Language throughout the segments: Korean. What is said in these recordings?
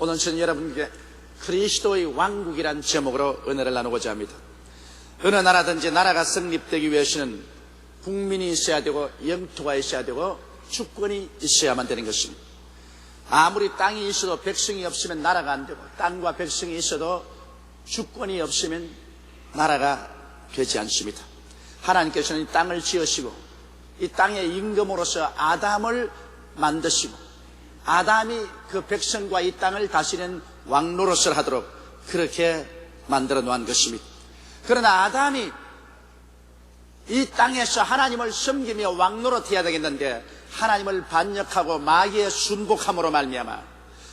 오늘 저는 여러분께 그리스도의 왕국이란 제목으로 은혜를 나누고자 합니다. 어느 나라든지 나라가 성립되기 위해서는 국민이 있어야 되고 영토가 있어야 되고 주권이 있어야만 되는 것입니다. 아무리 땅이 있어도 백성이 없으면 나라가 안 되고, 땅과 백성이 있어도 주권이 없으면 나라가 되지 않습니다. 하나님께서는 이 땅을 지으시고 이 땅의 임금으로서 아담을 만드시고, 아담이 그 백성과 이 땅을 다스리는 왕노릇을 하도록 그렇게 만들어 놓은 것입니다. 그러나 아담이 이 땅에서 하나님을 섬기며 왕노릇해야 되겠는데, 하나님을 반역하고 마귀에 순복함으로 말미암아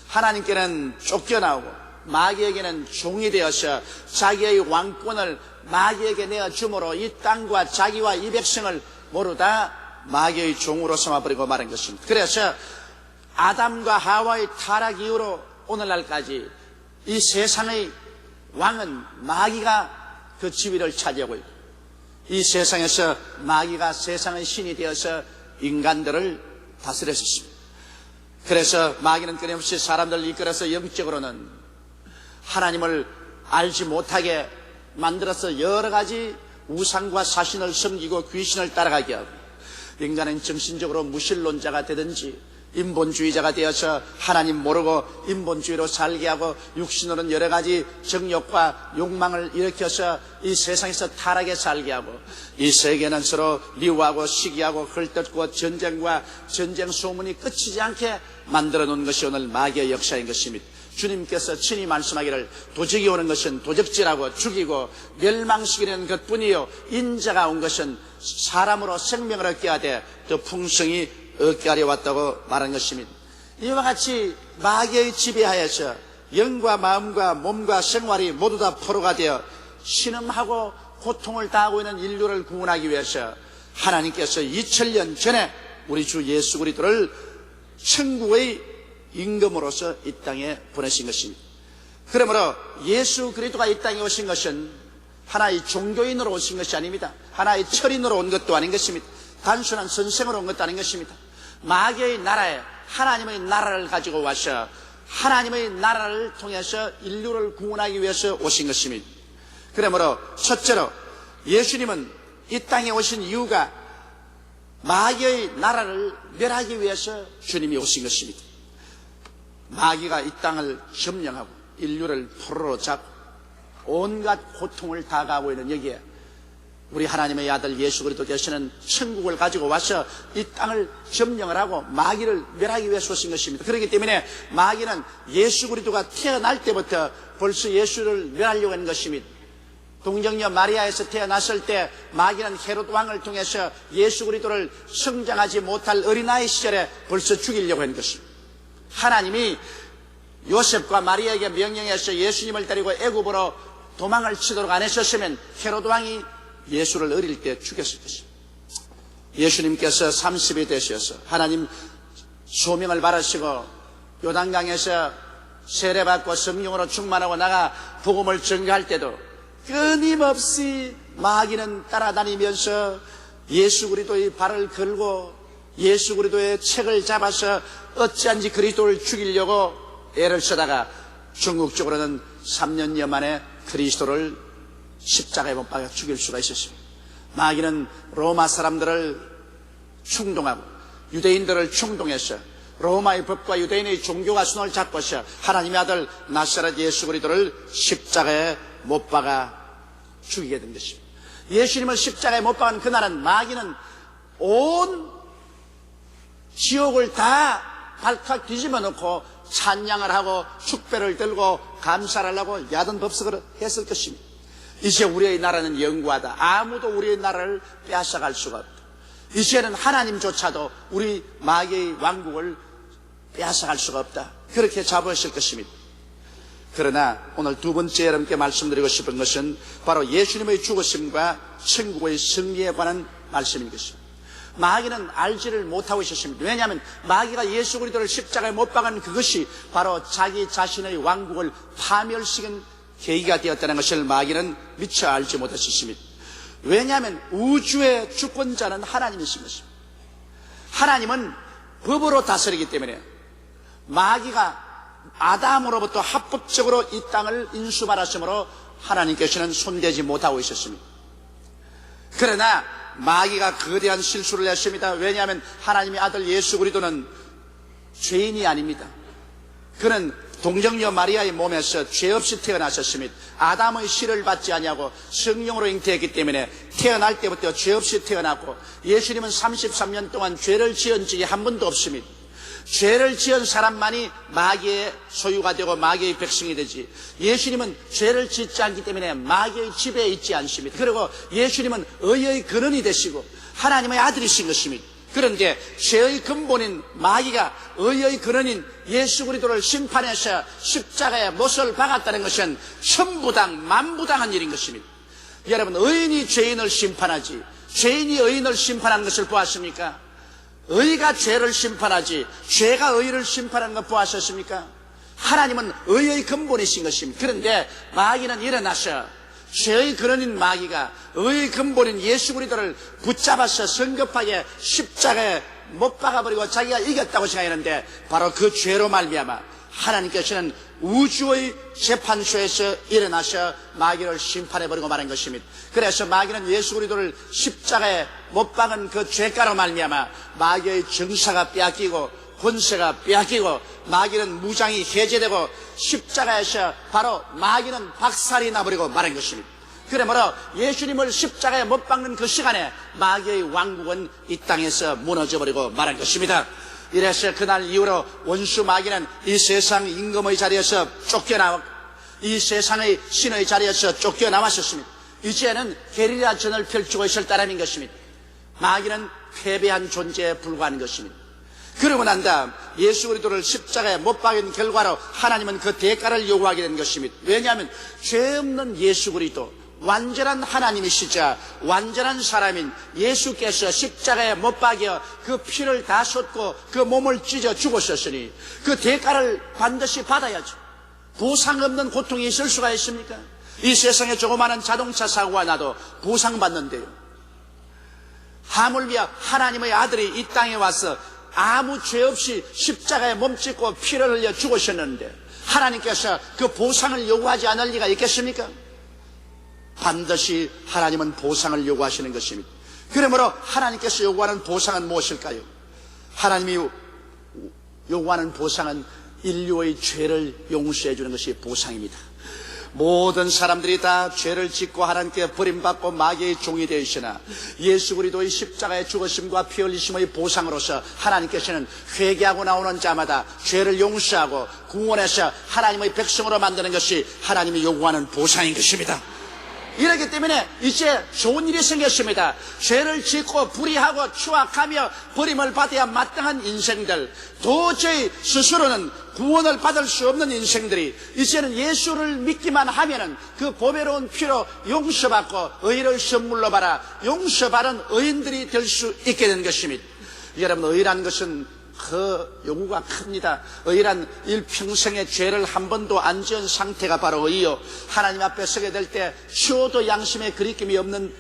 하나님께는 쫓겨나오고 마귀에게는 종이 되어서 자기의 왕권을 마귀에게 내어줌으로 이 땅과 자기와 이 백성을 모두 다 마귀의 종으로 삼아버리고 말한 것입니다. 그래서 아담과 하와의 타락 이후로 오늘날까지 이 세상의 왕은 마귀가 그 지위를 차지하고 있고, 이 세상에서 마귀가 세상의 신이 되어서 인간들을 다스렸습니다. 그래서 마귀는 끊임없이 사람들을 이끌어서 영적으로는 하나님을 알지 못하게 만들어서 여러 가지 우상과 사신을 섬기고 귀신을 따라가게 하고, 인간은 정신적으로 무신론자가 되든지 인본주의자가 되어서 하나님 모르고 인본주의로 살게 하고, 육신으로는 여러 가지 정욕과 욕망을 일으켜서 이 세상에서 타락에 살게 하고, 이 세계는 서로 미워하고 시기하고 헐뜯고 전쟁과 전쟁 소문이 끝이지 않게 만들어 놓은 것이 오늘 마귀의 역사인 것입니다. 주님께서 친히 말씀하기를 도적이 오는 것은 도적질하고 죽이고 멸망시키는 것뿐이요, 인자가 온 것은 사람으로 생명을 얻게 하되 더 풍성히 얻게 하려 왔다고 말한 것입니다. 이와 같이 마귀의 지배하에서 영과 마음과 몸과 생활이 모두 다 포로가 되어 신음하고 고통을 당하고 있는 인류를 구원하기 위해서 하나님께서 2000년 전에 우리 주 예수 그리스도를 천국의 임금으로서 이 땅에 보내신 것입니다. 그러므로 예수 그리스도가 이 땅에 오신 것은 하나의 종교인으로 오신 것이 아닙니다. 하나의 철인으로 온 것도 아닌 것입니다. 단순한 선생으로 온 것도 아닌 것입니다. 마귀의 나라에 하나님의 나라를 가지고 와서 하나님의 나라를 통해서 인류를 구원하기 위해서 오신 것입니다. 그러므로 첫째로 예수님은 이 땅에 오신 이유가 마귀의 나라를 멸하기 위해서 주님이 오신 것입니다. 마귀가 이 땅을 점령하고 인류를 포로로 잡고 온갖 고통을 다 가하고 있는 여기에 우리 하나님의 아들 예수 그리스도께서는 천국을 가지고 와서 이 땅을 점령을 하고 마귀를 멸하기 위해서 오신 것입니다. 그렇기 때문에 마귀는 예수 그리스도가 태어날 때부터 벌써 예수를 멸하려고 하는 것입니다. 동정녀 마리아에서 태어났을 때 마귀는 헤롯 왕을 통해서 예수 그리스도를 성장하지 못할 어린아이 시절에 벌써 죽이려고 하는 것입니다. 하나님이 요셉과 마리아에게 명령해서 예수님을 데리고 애굽으로 도망을 치도록 안 했었으면 헤롯 왕이 예수를 어릴 때 죽였을 것입니다. 예수님께서 30이 되셔서 하나님 소명을 받으시고 요단강에서 세례받고 성령으로 충만하고 나가 복음을 전가할 때도 끊임없이 마귀는 따라다니면서 예수 그리스도의 발을 걸고 예수 그리스도의 책을 잡아서 어찌한지 그리스도를 죽이려고 애를 쓰다가 궁극적으로는 3년여 만에 그리스도를 십자가에 못 박아 죽일 수가 있었습니다. 마귀는 로마 사람들을 충동하고 유대인들을 충동해서 로마의 법과 유대인의 종교가 손을 잡고서 하나님의 아들 나사렛 예수 그리스도를 십자가에 못 박아 죽이게 된 것입니다. 예수님을 십자가에 못 박은 그날은 마귀는 온 지옥을 다 발칵 뒤집어 놓고 찬양을 하고 축배를 들고 감사를 하고 야단 법석을 했을 것입니다. 이제 우리의 나라는 영구하다. 아무도 우리의 나라를 빼앗아갈 수가 없다. 이제는 하나님조차도 우리 마귀의 왕국을 빼앗아갈 수가 없다. 그렇게 잡으실 것입니다. 그러나 오늘 두 번째 여러분께 말씀드리고 싶은 것은 바로 예수님의 죽으심과 천국의 승리에 관한 말씀인 것입니다. 마귀는 알지를 못하고 있었습니다. 왜냐하면 마귀가 예수 그리스도를 십자가에 못 박은 그것이 바로 자기 자신의 왕국을 파멸시킨 계기가 되었다는 것을 마귀는 미처 알지 못했습니다. 왜냐하면 우주의 주권자는 하나님이신 것입니다. 하나님은 법으로 다스리기 때문에 마귀가 아담으로부터 합법적으로 이 땅을 인수받았으므로 하나님께서는 손대지 못하고 있었습니다. 그러나 마귀가 거대한 실수를 했습니다. 왜냐하면 하나님의 아들 예수 그리스도는 죄인이 아닙니다. 그는 동정녀 마리아의 몸에서 죄 없이 태어나셨습니다. 아담의 씨를 받지 아니하고 성령으로 잉태했기 때문에 태어날 때부터 죄 없이 태어났고, 예수님은 33년 동안 죄를 지은 적이 한 번도 없습니다. 죄를 지은 사람만이 마귀의 소유가 되고 마귀의 백성이 되지, 예수님은 죄를 짓지 않기 때문에 마귀의 지배에 있지 않습니다. 그리고 예수님은 의의 근원이 되시고 하나님의 아들이신 것입니다. 그런데 죄의 근본인 마귀가 의의 근원인 예수 그리스도를 심판해서 십자가에 못을 박았다는 것은 천부당 만부당한 일인 것입니다. 여러분, 의인이 죄인을 심판하지 죄인이 의인을 심판하는 것을 보았습니까? 의가 죄를 심판하지 죄가 의를 심판하는 것 보았었습니까? 하나님은 의의 근본이신 것입니다. 그런데 마귀는 일어나서 죄의 근원인 마귀가 의의 근본인 예수 그리스도를 붙잡아서 성급하게 십자가에 못 박아버리고 자기가 이겼다고 생각했는데, 바로 그 죄로 말미암아 하나님께서는 우주의 재판소에서 일어나서 마귀를 심판해버리고 말한 것입니다. 그래서 마귀는 예수 그리스도를 십자가에 못 박은 그 죄가로 말미암아 마귀의 정사가 빼앗기고 권세가 빼앗기고 마귀는 무장이 해제되고 십자가에서 바로 마귀는 박살이 나버리고 말한 것입니다. 그러므로 예수님을 십자가에 못 박는 그 시간에 마귀의 왕국은 이 땅에서 무너져버리고 말한 것입니다. 이래서 그날 이후로 원수 마귀는 이 세상 임금의 자리에서 쫓겨나와 이 세상의 신의 자리에서 쫓겨나왔었습니다. 이제는 게릴라 전을 펼치고 있을 따름인 것입니다. 마귀는 패배한 존재에 불과한 것입니다. 그러고 난 다음 예수 그리스도를 십자가에 못 박은 결과로 하나님은 그 대가를 요구하게 된 것입니다. 왜냐하면 죄 없는 예수 그리스도, 완전한 하나님이시자 완전한 사람인 예수께서 십자가에 못 박여 그 피를 다 쏟고 그 몸을 찢어 죽으셨으니 그 대가를 반드시 받아야죠. 보상 없는 고통이 있을 수가 있습니까? 이 세상에 조그마한 자동차 사고가 나도 보상받는데요. 하물며 하나님의 아들이 이 땅에 와서 아무 죄 없이 십자가에 몸짓고 피를 흘려 죽으셨는데 하나님께서 그 보상을 요구하지 않을 리가 있겠습니까? 반드시 하나님은 보상을 요구하시는 것입니다. 그러므로 하나님께서 요구하는 보상은 무엇일까요? 하나님이 요구하는 보상은 인류의 죄를 용서해 주는 것이 보상입니다. 모든 사람들이 다 죄를 짓고 하나님께 버림받고 마귀의 종이 되시나 예수 그리스도의 십자가의 죽으심과 피 흘리심의 보상으로서 하나님께서는 회개하고 나오는 자마다 죄를 용서하고 구원해서 하나님의 백성으로 만드는 것이 하나님이 요구하는 보상인 것입니다. 이렇기 때문에 이제 좋은 일이 생겼습니다. 죄를 짓고 불의하고 추악하며 버림을 받아야 마땅한 인생들, 도저히 스스로는 구원을 받을 수 없는 인생들이 이제는 예수를 믿기만 하면은 그 보배로운 피로 용서받고 의를 선물로 받아 용서받은 의인들이 될 수 있게 된 것입니다. 여러분, 의라는 것은 그 요구가 큽니다. 의란 일평생의 죄를 한 번도 안 지은 상태가 바로 의요. 하나님 앞에 서게 될 때 추호도 양심에 그리낌이 없는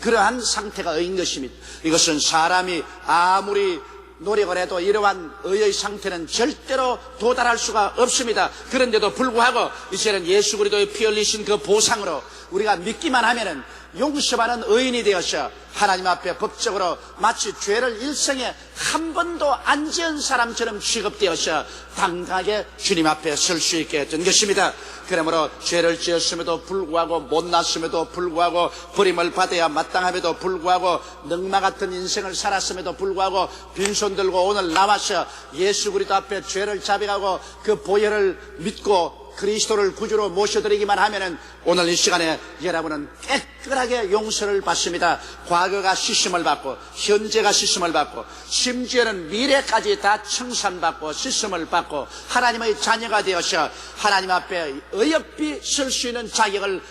그러한 상태가 의인 것입니다. 이것은 사람이 아무리 노력을 해도 이러한 의의 상태는 절대로 도달할 수가 없습니다. 그런데도 불구하고 이제는 예수 그리스도의 피 흘리신 그 보상으로 우리가 믿기만 하면은 용서받는 의인이 되어서 하나님 앞에 법적으로 마치 죄를 일생에 한 번도 안 지은 사람처럼 취급되어서 당당하게 주님 앞에 설 수 있게 된 것입니다. 그러므로 죄를 지었음에도 불구하고 못났음에도 불구하고 버림을 받아야 마땅함에도 불구하고 늑마 같은 인생을 살았음에도 불구하고 빈손 들고 오늘 나와서 예수 그리스도 앞에 죄를 자백하고 그 보혈을 믿고 그리스도를 구주로 모셔드리기만 하면은 오늘 이 시간에 여러분은 깨끗하게 용서를 받습니다. 과거가 씻음을 받고 현재가 씻음을 받고 심지어는 미래까지 다 청산받고 씻음을 받고 하나님의 자녀가 되어서 하나님 앞에 의협히 설 수 있는 자격을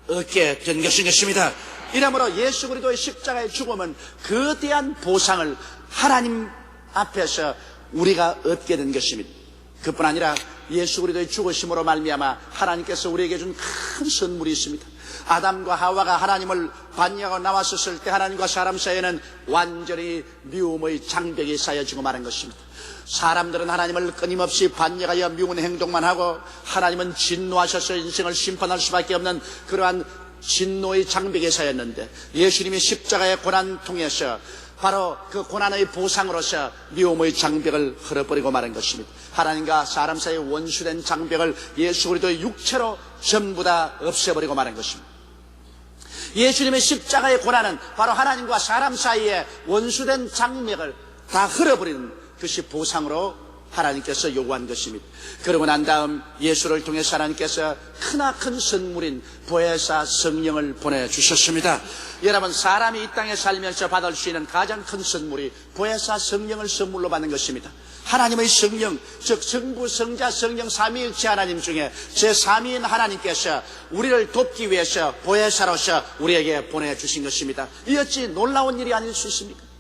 얻게 된 것입니다. 이러므로 예수 그리스도의 십자가의 죽음은 거대한 보상을 하나님 앞에서 우리가 얻게 된 것입니다. 그뿐 아니라 예수 그리스도의 죽으심으로 말미암아 하나님께서 우리에게 준 큰 선물이 있습니다. 아담과 하와가 하나님을 반역하고 나왔었을 때 하나님과 사람 사이에는 완전히 미움의 장벽이 쌓여지고 마는 것입니다. 사람들은 하나님을 끊임없이 반역하여 미운 행동만 하고 하나님은 진노하셔서 인생을 심판할 수밖에 없는 그러한 진노의 장벽에 서였는데 예수님이 십자가의 고난 통해서 바로 그 고난의 보상으로서 미움의 장벽을 헐어버리고 마는 것입니다. 하나님과 사람 사이의 원수된 장벽을 예수 그리스도의 육체로 전부 다 없애버리고 마는 것입니다. 예수님의 십자가의 고난은 바로 하나님과 사람 사이의 원수된 장벽을 다 헐어버리는 그것이 보상으로 하나님께서 요구한 것입니다. 그러고 난 다음 예수를 통해서 하나님께서 크나큰 선물인 보혜사 성령을 보내주셨습니다. 여러분, 사람이 이 땅에 살면서 받을 수 있는 가장 큰 선물이 보혜사 성령을 선물로 받는 것입니다. 하나님의 성령, 즉 성부, 성자, 성령 삼위일체 하나님 중에 제3위인 하나님께서 우리를 돕기 위해서 보혜사로서 우리에게 보내주신 것입니다. 이 어찌 놀라운 일이 아닐 수 있습니까?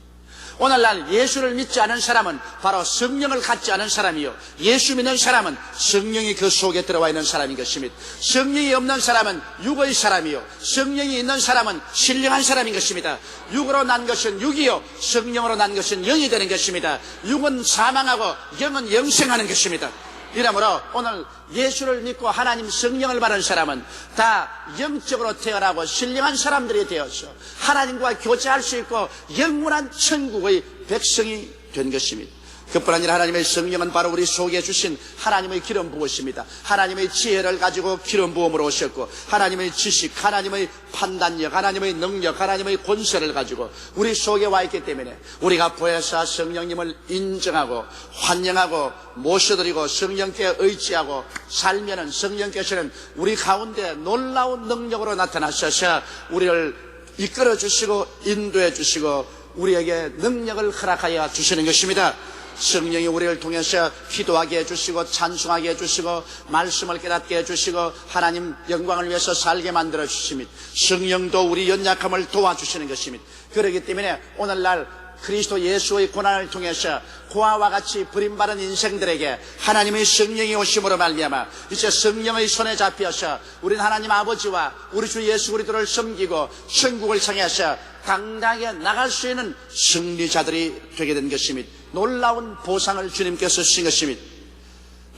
오늘날 예수를 믿지 않은 사람은 바로 성령을 갖지 않은 사람이요, 예수 믿는 사람은 성령이 그 속에 들어와 있는 사람인 것입니다. 성령이 없는 사람은 육의 사람이요, 성령이 있는 사람은 신령한 사람인 것입니다. 육으로 난 것은 육이요, 성령으로 난 것은 영이 되는 것입니다. 육은 사망하고 영은 영생하는 것입니다. 이러므로 오늘 예수를 믿고 하나님 성령을 받은 사람은 다 영적으로 태어나고 신령한 사람들이 되어서 하나님과 교제할 수 있고 영원한 천국의 백성이 된 것입니다. 그뿐 아니라 하나님의 성령은 바로 우리 속에 주신 하나님의 기름 부으십니다. 하나님의 지혜를 가지고 기름 부음으로 오셨고 하나님의 지식, 하나님의 판단력, 하나님의 능력, 하나님의 권세를 가지고 우리 속에 와 있기 때문에 우리가 보혜사 성령님을 인정하고 환영하고 모셔드리고 성령께 의지하고 살면은 성령께서는 우리 가운데 놀라운 능력으로 나타나셔서 우리를 이끌어 주시고 인도해 주시고 우리에게 능력을 허락하여 주시는 것입니다. 성령이 우리를 통해서 기도하게 해주시고 찬송하게 해주시고 말씀을 깨닫게 해주시고 하나님 영광을 위해서 살게 만들어 주십니다. 성령도 우리 연약함을 도와주시는 것입니다. 그렇기 때문에 오늘날 그리스도 예수의 고난을 통해서 고아와 같이 버림받은 인생들에게 하나님의 성령이 오심으로 말미암아 이제 성령의 손에 잡혀서 우리는 하나님 아버지와 우리 주 예수 그리스도를 섬기고 천국을 향해서 당당하게 나갈 수 있는 승리자들이 되게 된 것입니다. 놀라운 보상을 주님께서 주신 것입니다.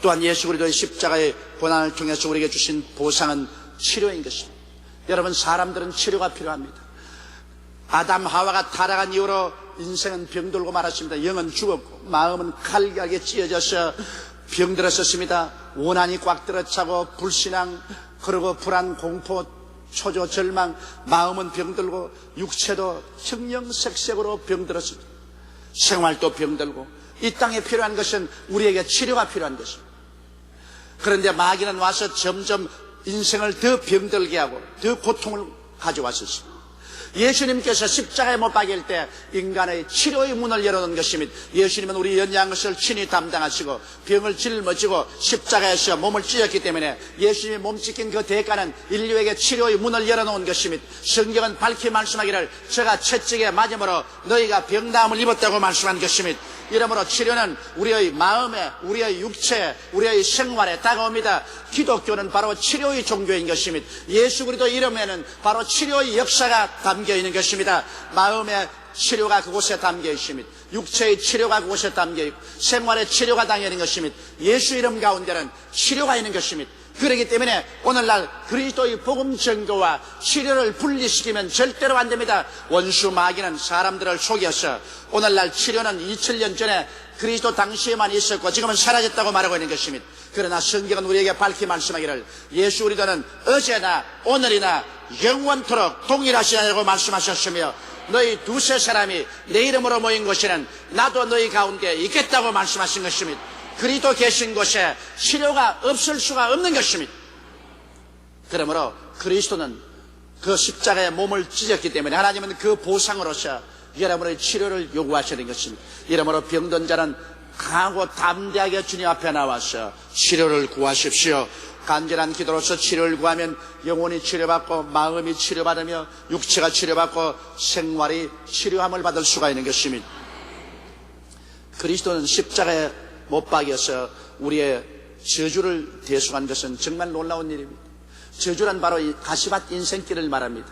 또한 예수 그리스도의 십자가의 고난을 통해서 우리에게 주신 보상은 치료인 것입니다. 여러분, 사람들은 치료가 필요합니다. 아담 하와가 타락한 이후로 인생은 병들고 말았습니다. 영은 죽었고 마음은 칼갈게 찢어져서 병들었었습니다. 원한이 꽉 들어차고 불신앙, 그리고 불안, 공포, 초조, 절망, 마음은 병들고 육체도 형형색색으로 병들었습니다. 생활도 병들고 이 땅에 필요한 것은 우리에게 치료가 필요한 것입니다. 그런데 마귀는 와서 점점 인생을 더 병들게 하고 더 고통을 가져왔었습니다. 예수님께서 십자가에 못 박일 때 인간의 치료의 문을 열어놓은 것입니다. 예수님은 우리 연약한 것을 친히 담당하시고 병을 짊어지고 십자가에서 몸을 찢었기 때문에 예수님이 몸 찢긴 그 대가는 인류에게 치료의 문을 열어놓은 것입니다. 성경은 밝히 말씀하기를 저가 채찍에 맞음으로 너희가 병나음을 입었다고 말씀한 것입니다. 이러므로 치료는 우리의 마음에, 우리의 육체에, 우리의 생활에 다가옵니다. 기독교는 바로 치료의 종교인 것입니다. 예수 그리스도 이름에는 바로 치료의 역사가 담겨 있는 것입니다. 마음의 치료가 그곳에 담겨 있습니다. 육체의 치료가 그곳에 담겨 있고 생활의 치료가 담겨 있는 것입니다. 예수 이름 가운데는 치료가 있는 것입니다. 그렇기 때문에 오늘날 그리스도의 복음 전도와 치료를 분리시키면 절대로 안 됩니다. 원수 마귀는 사람들을 속여서 오늘날 치료는 2000년 전에 그리스도 당시에만 있었고 지금은 사라졌다고 말하고 있는 것입니다. 그러나 성경은 우리에게 밝히 말씀하기를 예수 그리스도는 어제나 오늘이나 영원토록 동일하시다고 말씀하셨으며 너희 두세 사람이 내 이름으로 모인 곳에는 나도 너희 가운데 있겠다고 말씀하신 것입니다. 그리스도 계신 곳에 치료가 없을 수가 없는 것입니다. 그러므로 그리스도는 그 십자가에 몸을 찢었기 때문에 하나님은 그 보상으로서 여러분의 치료를 요구하시는 것입니다. 이러므로 병든 자는 강하고 담대하게 주님 앞에 나와서 치료를 구하십시오. 간절한 기도로서 치료를 구하면 영혼이 치료받고 마음이 치료받으며 육체가 치료받고 생활이 치료함을 받을 수가 있는 것입니다. 그리스도는 십자가에 못 박여서 우리의 저주를 대속한 것은 정말 놀라운 일입니다. 저주란 바로 이 가시밭 인생길을 말합니다.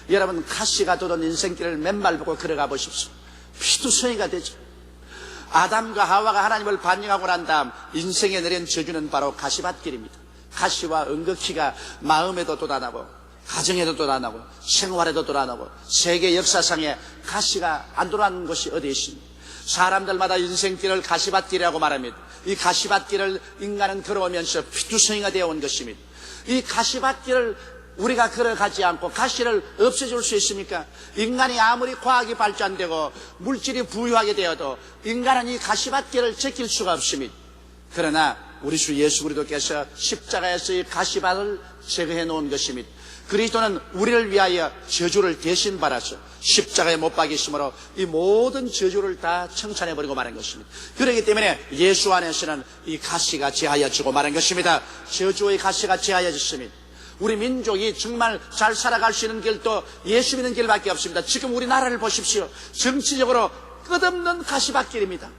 여러분, 가시가 돋은 인생길을 맨발 보고 걸어가 보십시오. 피투성이가 되죠. 아담과 하와가 하나님을 반역하고 난 다음 인생에 내린 저주는 바로 가시밭길입니다. 가시와 은극히가 마음에도 돋아나고 가정에도 돋아나고 생활에도 돋아나고 세계 역사상에 가시가 안 돋아나는 것이 어디 있습니까? 사람들마다 인생길을 가시밭길이라고 말합니다. 이 가시밭길을 인간은 걸어오면서 피투성이가 되어 온 것입니다. 이 가시밭길을 우리가 걸어가지 않고 가시를 없애줄 수 있습니까? 인간이 아무리 과학이 발전되고 물질이 부유하게 되어도 인간은 이 가시밭길을 지킬 수가 없습니다. 그러나 우리 주 예수 그리스도께서 십자가에서 이 가시밭을 제거해 놓은 것입니다. 그리스도는 우리를 위하여 저주를 대신 받아서 십자가에 못 박이심으로 이 모든 저주를 다 청산해버리고 말한 것입니다. 그렇기 때문에 예수 안에서는 이 가시가 제하여지고 말한 것입니다. 저주의 가시가 제하여졌습니다. 우리 민족이 정말 잘 살아갈 수 있는 길도 예수 믿는 길밖에 없습니다. 지금 우리나라를 보십시오. 정치적으로 끝없는 가시밭길입니다.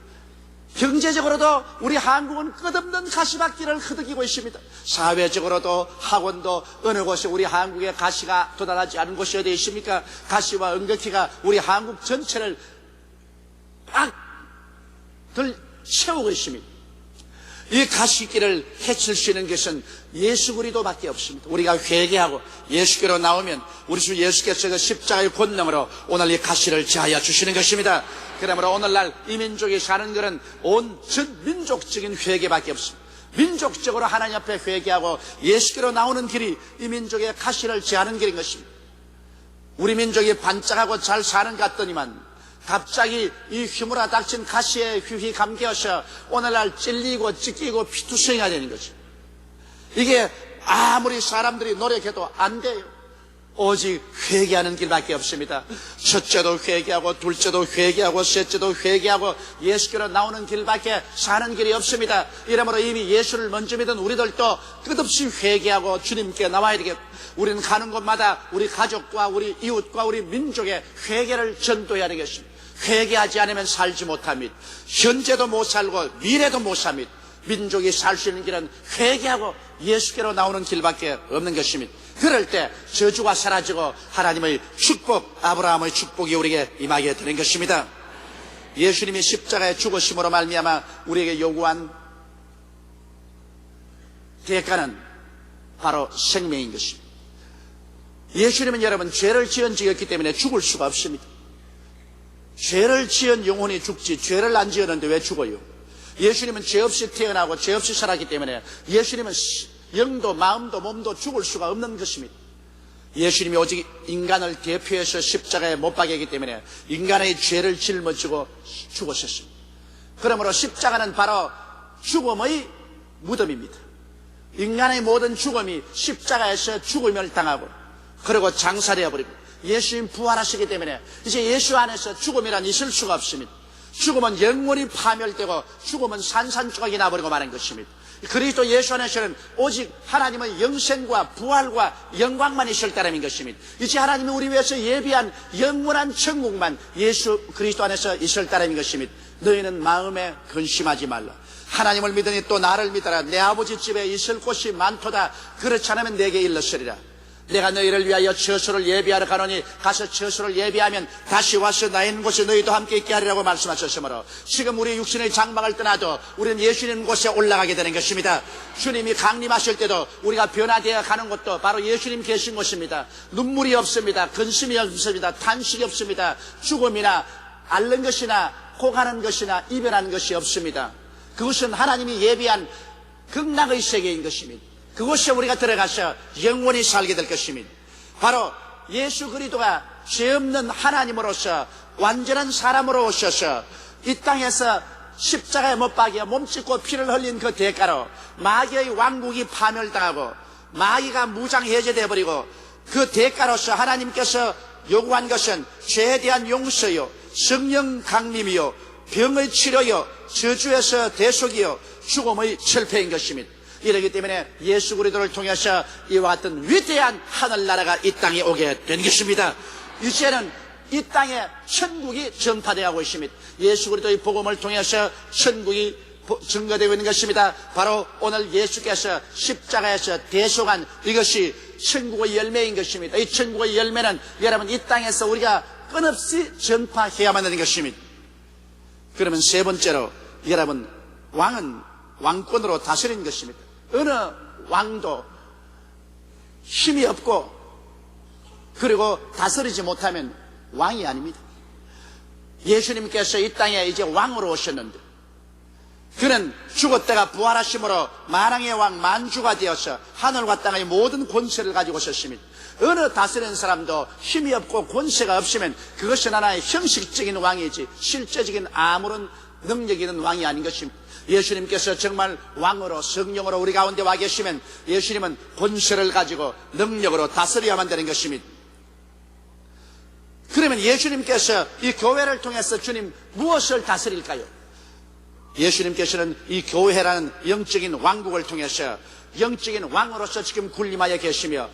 경제적으로도 우리 한국은 끝없는 가시밭길을 흐드기고 있습니다. 사회적으로도 학원도 어느 곳에 우리 한국에 가시가 도달하지 않은 곳이 어디 있습니까? 가시와 은극히가 우리 한국 전체를 빡들 채우고 있습니다. 이 가시길을 해칠 수 있는 것은 예수 그리스도밖에 없습니다. 우리가 회개하고 예수께로 나오면 우리 주 예수께서 그 십자가의 권능으로 오늘 이 가시를 제하여 주시는 것입니다. 그러므로 오늘날 이 민족이 사는 것은 온 전 민족적인 회개밖에 없습니다. 민족적으로 하나님 앞에 회개하고 예수께로 나오는 길이 이 민족의 가시를 제하는 길인 것입니다. 우리 민족이 반짝하고 잘 사는 것 같더니만 갑자기 이 휘몰아 닥친 가시에 휘휘 감겨서 오늘날 찔리고 찢기고 피투성이가 되는 거죠. 이게 아무리 사람들이 노력해도 안 돼요. 오직 회개하는 길밖에 없습니다. 첫째도 회개하고 둘째도 회개하고 셋째도 회개하고 예수께로 나오는 길밖에 사는 길이 없습니다. 이러므로 이미 예수를 먼저 믿은 우리들도 끝없이 회개하고 주님께 나와야 되겠고, 우리는 가는 곳마다 우리 가족과 우리 이웃과 우리 민족의 회개를 전도해야 되겠습니다. 회개하지 않으면 살지 못합니다. 현재도 못 살고 미래도 못 삽니다. 민족이 살 수 있는 길은 회개하고 예수께로 나오는 길밖에 없는 것입니다. 그럴 때 저주가 사라지고 하나님의 축복, 아브라함의 축복이 우리에게 임하게 되는 것입니다. 예수님이 십자가에 죽으심으로 말미암아 우리에게 요구한 대가는 바로 생명인 것입니다. 예수님은 여러분 죄를 지은 적이었기 때문에 죽을 수가 없습니다. 죄를 지은 영혼이 죽지 죄를 안 지었는데 왜 죽어요? 예수님은 죄 없이 태어나고 죄 없이 살았기 때문에 예수님은 영도 마음도 몸도 죽을 수가 없는 것입니다. 예수님이 오직 인간을 대표해서 십자가에 못 박이기 때문에 인간의 죄를 짊어지고 죽으셨습니다. 그러므로 십자가는 바로 죽음의 무덤입니다. 인간의 모든 죽음이 십자가에서 죽음을 당하고 그리고 장사되어버리고 예수님 부활하시기 때문에 이제 예수 안에서 죽음이란 있을 수가 없습니다. 죽음은 영원히 파멸되고 죽음은 산산조각이 나버리고 마는 것입니다. 그리스도 예수 안에서는 오직 하나님의 영생과 부활과 영광만 있을 따름인 것입니다. 이제 하나님이 우리 위해서 예비한 영원한 천국만 예수 그리스도 안에서 있을 따름인 것입니다. 너희는 마음에 근심하지 말라. 하나님을 믿으니 또 나를 믿어라. 내 아버지 집에 있을 곳이 많도다. 그렇지 않으면 내게 일렀으리라. 내가 너희를 위하여 처소를 예비하러 가노니 가서 처소를 예비하면 다시 와서 나 있는 곳에 너희도 함께 있게 하리라고 말씀하셨으므로 지금 우리 육신의 장막을 떠나도 우리는 예수님 곳에 올라가게 되는 것입니다. 주님이 강림하실 때도 우리가 변화되어 가는 곳도 바로 예수님 계신 곳입니다. 눈물이 없습니다. 근심이 없습니다. 탄식이 없습니다. 죽음이나 앓는 것이나 고가는 것이나 이별하는 것이 없습니다. 그것은 하나님이 예비한 극락의 세계인 것입니다. 그곳에 우리가 들어가서 영원히 살게 될 것입니다. 바로 예수 그리스도가 죄 없는 하나님으로서 완전한 사람으로 오셔서 이 땅에서 십자가에 못 박여 몸짓고 피를 흘린 그 대가로 마귀의 왕국이 파멸당하고 마귀가 무장해제되어 버리고 그 대가로서 하나님께서 요구한 것은 죄에 대한 용서요, 성령 강림이요, 병의 치료요, 저주에서 대속이요, 죽음의 철폐인 것입니다. 이러기 때문에 예수 그리스도를 통해서 이와 같은 위대한 하늘나라가 이 땅에 오게 된 것입니다. 이제는 이 땅에 천국이 전파되어 가고 있습니다. 예수 그리스도의 복음을 통해서 천국이 증거되고 있는 것입니다. 바로 오늘 예수께서 십자가에서 대속한 이것이 천국의 열매인 것입니다. 이 천국의 열매는 여러분 이 땅에서 우리가 끊없이 전파해야만 하는 것입니다. 그러면 세 번째로 여러분, 왕은 왕권으로 다스리는 것입니다. 어느 왕도 힘이 없고 그리고 다스리지 못하면 왕이 아닙니다. 예수님께서 이 땅에 이제 왕으로 오셨는데 그는 죽었다가 부활하심으로 만왕의 왕 만주가 되어서 하늘과 땅의 모든 권세를 가지고 오셨습니다. 어느 다스리는 사람도 힘이 없고 권세가 없으면 그것은 하나의 형식적인 왕이지 실제적인 아무런 능력 있는 왕이 아닌 것입니다. 예수님께서 정말 왕으로 성령으로 우리 가운데 와 계시면 예수님은 권세를 가지고 능력으로 다스려야만 되는 것입니다. 그러면 예수님께서 이 교회를 통해서 주님 무엇을 다스릴까요? 예수님께서는 이 교회라는 영적인 왕국을 통해서 영적인 왕으로서 지금 군림하여 계시며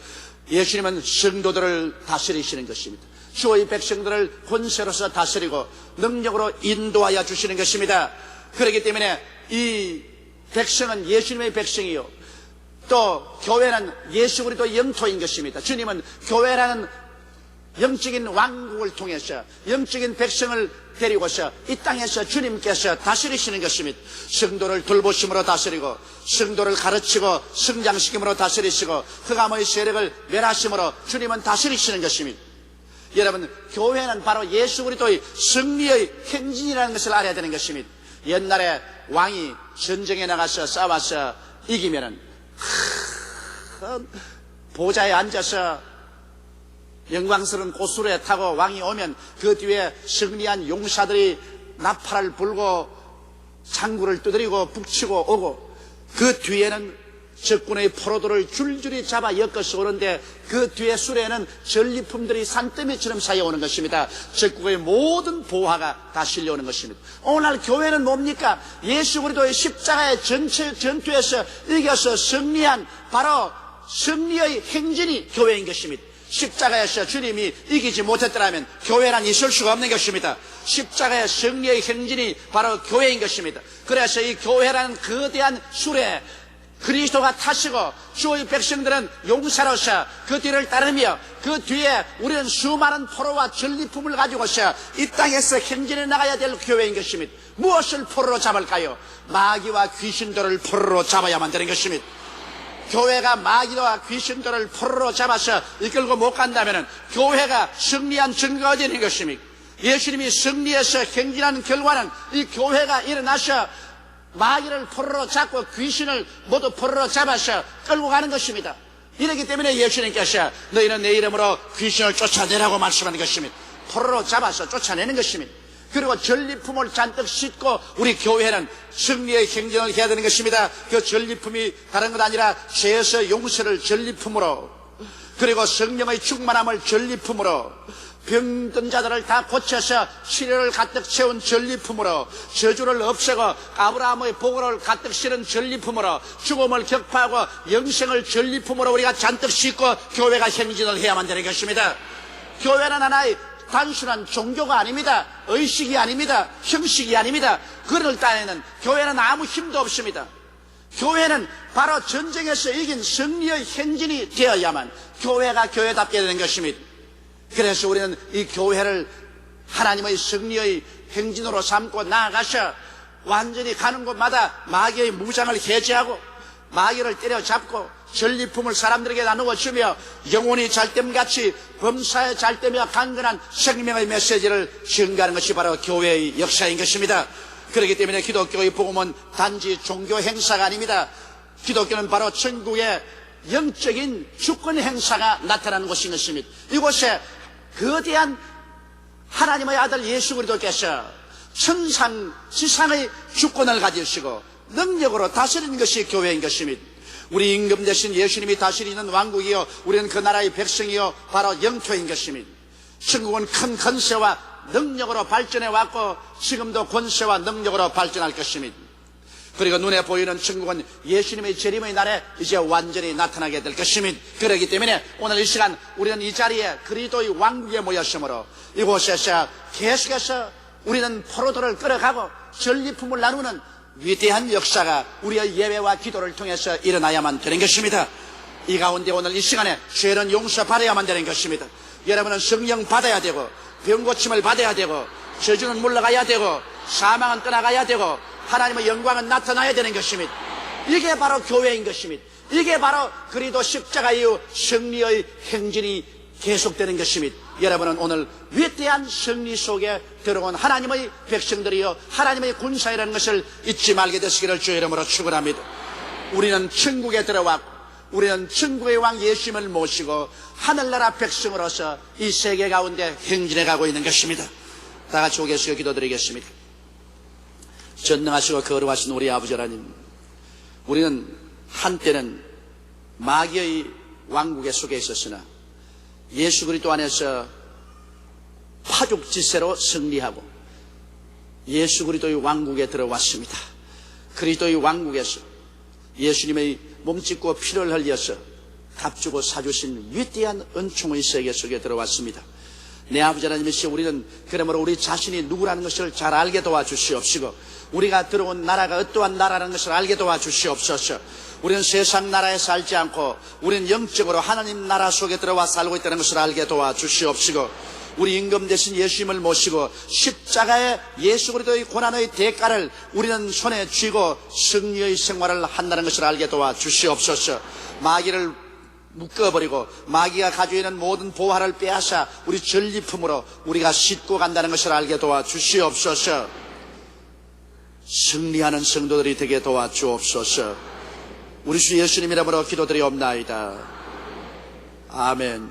예수님은 성도들을 다스리시는 것입니다. 주의 백성들을 권세로서 다스리고 능력으로 인도하여 주시는 것입니다. 그렇기 때문에 이 백성은 예수님의 백성이요 또 교회는 예수 그리스도의 영토인 것입니다. 주님은 교회라는 영적인 왕국을 통해서 영적인 백성을 데리고서 이 땅에서 주님께서 다스리시는 것입니다. 성도를 돌보심으로 다스리고 성도를 가르치고 성장시킴으로 다스리시고 흑암의 세력을 멸하심으로 주님은 다스리시는 것입니다. 여러분, 교회는 바로 예수 그리스도의 승리의 행진이라는 것을 알아야 되는 것입니다. 옛날에 왕이 전쟁에 나가서 싸워서 이기면은 보좌에 앉아서 영광스러운 고수레 타고 왕이 오면 그 뒤에 승리한 용사들이 나팔을 불고 창구를 두드리고 북치고 오고 그 뒤에는 적군의 포로들을 줄줄이 잡아 엮어서 오는데 그 뒤에 수레에는 전리품들이 산더미처럼 쌓여오는 것입니다. 적국의 모든 보화가 다 실려오는 것입니다. 오늘날 교회는 뭡니까? 예수 그리스도의 십자가의 전투에서 이겨서 승리한 바로 승리의 행진이 교회인 것입니다. 십자가에서 주님이 이기지 못했더라면 교회란 있을 수가 없는 것입니다. 십자가의 승리의 행진이 바로 교회인 것입니다. 그래서 이 교회라는 거대한 수레 그리스도가 타시고 주의 백성들은 용사로서 그 뒤를 따르며 그 뒤에 우리는 수많은 포로와 전리품을 가지고서 이 땅에서 행진해 나가야 될 교회인 것입니다. 무엇을 포로로 잡을까요? 마귀와 귀신들을 포로로 잡아야만 되는 것입니다. 교회가 마귀와 귀신들을 포로로 잡아서 이끌고 못 간다면 교회가 승리한 증거가 되는 것입니다. 예수님이 승리해서 행진하는 결과는 이 교회가 일어나서 마귀를 포로로 잡고 귀신을 모두 포로로 잡아서 끌고 가는 것입니다. 이렇기 때문에 예수님께서 너희는 내 이름으로 귀신을 쫓아내라고 말씀하는 것입니다. 포로로 잡아서 쫓아내는 것입니다. 그리고 전리품을 잔뜩 싣고 우리 교회는 승리의 행진을 해야 되는 것입니다. 그 전리품이 다른 것 아니라 죄에서 용서를 전리품으로 그리고 성령의 충만함을 전리품으로 병든 자들을 다 고쳐서 치료를 가득 채운 전리품으로 저주를 없애고 아브라함의 복을 가득 실은 전리품으로 죽음을 격파하고 영생을 전리품으로 우리가 잔뜩 싣고 교회가 행진을 해야만 되는 것입니다. 교회는 하나의 단순한 종교가 아닙니다. 의식이 아닙니다. 형식이 아닙니다. 그럴 때에는 교회는 아무 힘도 없습니다. 교회는 바로 전쟁에서 이긴 승리의 행진이 되어야만 교회가 교회답게 되는 것입니다. 그래서 우리는 이 교회를 하나님의 승리의 행진으로 삼고 나아가서 완전히 가는 곳마다 마귀의 무장을 해제하고 마귀를 때려잡고 전리품을 사람들에게 나누어 주며 영혼이 잘됨같이 범사에 잘되며 강건한 생명의 메시지를 증가하는 것이 바로 교회의 역사인 것입니다. 그렇기 때문에 기독교의 복음은 단지 종교 행사가 아닙니다. 기독교는 바로 천국의 영적인 주권 행사가 나타나는 곳인 것입니다. 이곳에 거대한 하나님의 아들 예수 그리스도께서 천상 지상의 주권을 가지시고 능력으로 다스리는 것이 교회인 것입니다. 우리 임금 대신 예수님이 다스리는 왕국이요 우리는 그 나라의 백성이요 바로 영토인 것입니다. 천국은 큰 권세와 능력으로 발전해 왔고 지금도 권세와 능력으로 발전할 것입니다. 그리고 눈에 보이는 천국은 예수님의 재림의 날에 이제 완전히 나타나게 될 것입니다. 그렇기 때문에 오늘 이 시간 우리는 이 자리에 그리스도의 왕국에 모였으므로 이곳에서 계속해서 우리는 포로들을 끌어가고 전리품을 나누는 위대한 역사가 우리의 예배와 기도를 통해서 일어나야만 되는 것입니다. 이 가운데 오늘 이 시간에 죄는 용서받아야만 되는 것입니다. 여러분은 성령 받아야 되고 병고침을 받아야 되고 저주는 물러가야 되고 사망은 떠나가야 되고 하나님의 영광은 나타나야 되는 것입니다. 이게 바로 교회인 것입니다. 이게 바로 그리스도 십자가 이후 승리의 행진이 계속되는 것입니다. 여러분은 오늘 위대한 승리 속에 들어온 하나님의 백성들이여 하나님의 군사이라는 것을 잊지 말게 되시기를 주의 이름으로 축원합니다. 우리는 천국에 들어왔고 우리는 천국의 왕 예수님을 모시고 하늘나라 백성으로서 이 세계 가운데 행진해 가고 있는 것입니다. 다 같이 오겠습니다. 기도드리겠습니다. 전능하시고 거룩하신 우리 아버지 하나님, 우리는 한때는 마귀의 왕국에 속에 있었으나 예수 그리스도 안에서 파죽지세로 승리하고 예수 그리스도의 왕국에 들어왔습니다. 그리스도의 왕국에서 예수님의 몸짓고 피를 흘려서 값주고 사주신 위대한 은총의 세계 속에 들어왔습니다. 내 아버지 하나님이시 우리는 그러므로 우리 자신이 누구라는 것을 잘 알게 도와주시옵시고 우리가 들어온 나라가 어떠한 나라라는 것을 알게 도와주시옵소서. 우리는 세상 나라에 살지 않고 우리는 영적으로 하나님 나라 속에 들어와 살고 있다는 것을 알게 도와주시옵시고 우리 임금 대신 예수님을 모시고 십자가의 예수 그리스도의 고난의 대가를 우리는 손에 쥐고 승리의 생활을 한다는 것을 알게 도와주시옵소서. 마귀를 묶어버리고 마귀가 가지고 있는 모든 보화를 빼앗아 우리 전리품으로 우리가 싣고 간다는 것을 알게 도와주시옵소서. 승리하는 성도들이 되게 도와주옵소서. 우리 주 예수님 이름으로 기도드리옵나이다. 아멘.